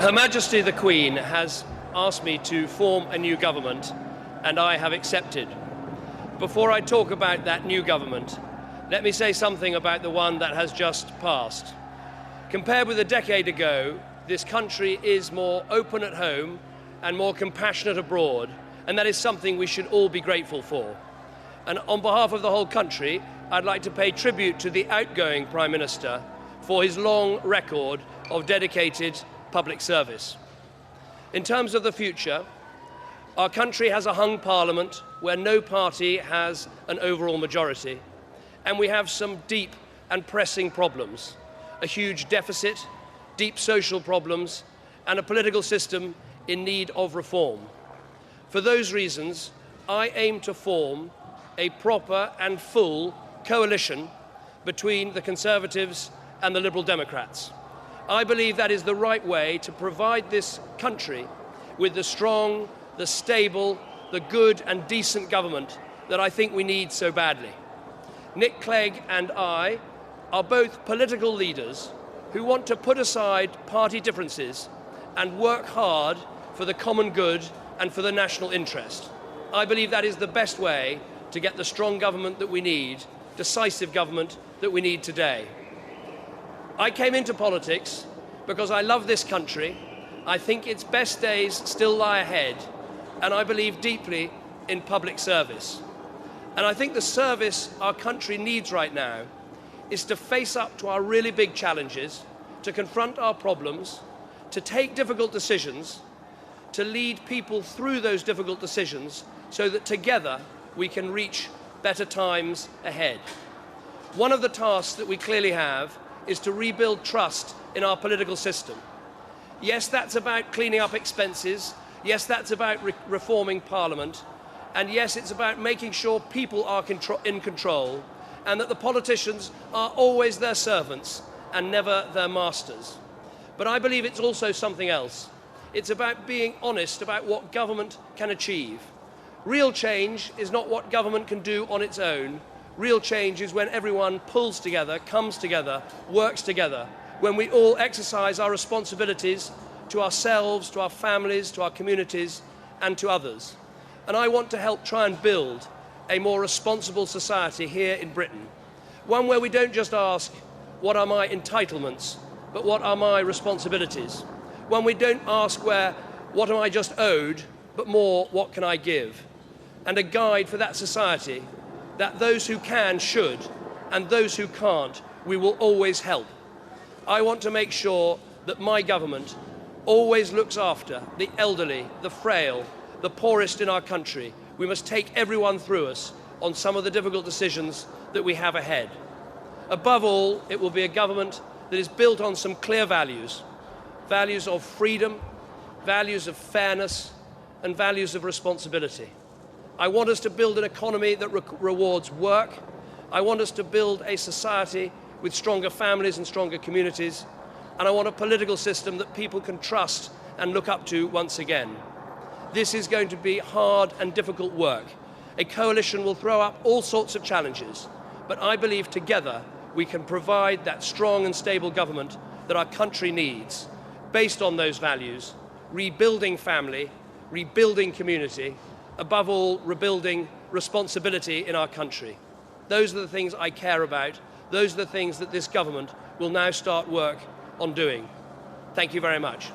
Her Majesty the Queen has asked me to form a new government, and I have accepted. Before I talk about that new government, let me say something about the one that has just passed. Compared with a decade ago, this country is more open at home and more compassionate abroad, and that is something we should all be grateful for. And on behalf of the whole country, I'd like to pay tribute to the outgoing Prime Minister for his long record of dedicated public service. In terms of the future, our country has a hung parliament where no party has an overall majority, and we have some deep and pressing problems: a huge deficit, deep social problems, and a political system in need of reform. For those reasons, I aim to form a proper and full coalition between the Conservatives and the Liberal Democrats. I believe that is the right way to provide this country with the strong, the stable, the good and decent government that I think we need so badly. Nick Clegg and I are both political leaders who want to put aside party differences and work hard for the common good and for the national interest. I believe that is the best way to get the strong government that we need, decisive government that we need today. I came into politics because I love this country. I think its best days still lie ahead, and I believe deeply in public service. And I think the service our country needs right now is to face up to our really big challenges, to confront our problems, to take difficult decisions, to lead people through those difficult decisions so that together we can reach better times ahead. One of the tasks that we clearly have is to rebuild trust in our political system. Yes, that's about cleaning up expenses. Yes, that's about reforming Parliament. And yes, it's about making sure people are in control and that the politicians are always their servants and never their masters. But I believe it's also something else. It's about being honest about what government can achieve. Real change is not what government can do on its own. Real change is when everyone pulls together, comes together, works together, when we all exercise our responsibilities to ourselves, to our families, to our communities, and to others. And I want to help try and build a more responsible society here in Britain, one where we don't just ask, what are my entitlements, but what are my responsibilities? One we don't ask what am I just owed, but more, what can I give? And a guide for that society that those who can should, and those who can't, we will always help. I want to make sure that my government always looks after the elderly, the frail, the poorest in our country. We must take everyone through us on some of the difficult decisions that we have ahead. Above all, it will be a government that is built on some clear values: values of freedom, values of fairness, and values of responsibility. I want us to build an economy that rewards work. I want us to build a society with stronger families and stronger communities. And I want a political system that people can trust and look up to once again. This is going to be hard and difficult work. A coalition will throw up all sorts of challenges, but I believe together we can provide that strong and stable government that our country needs, based on those values: rebuilding family, rebuilding community, above all, rebuilding responsibility in our country. Those are the things I care about. Those are the things that this government will now start work on doing. Thank you very much.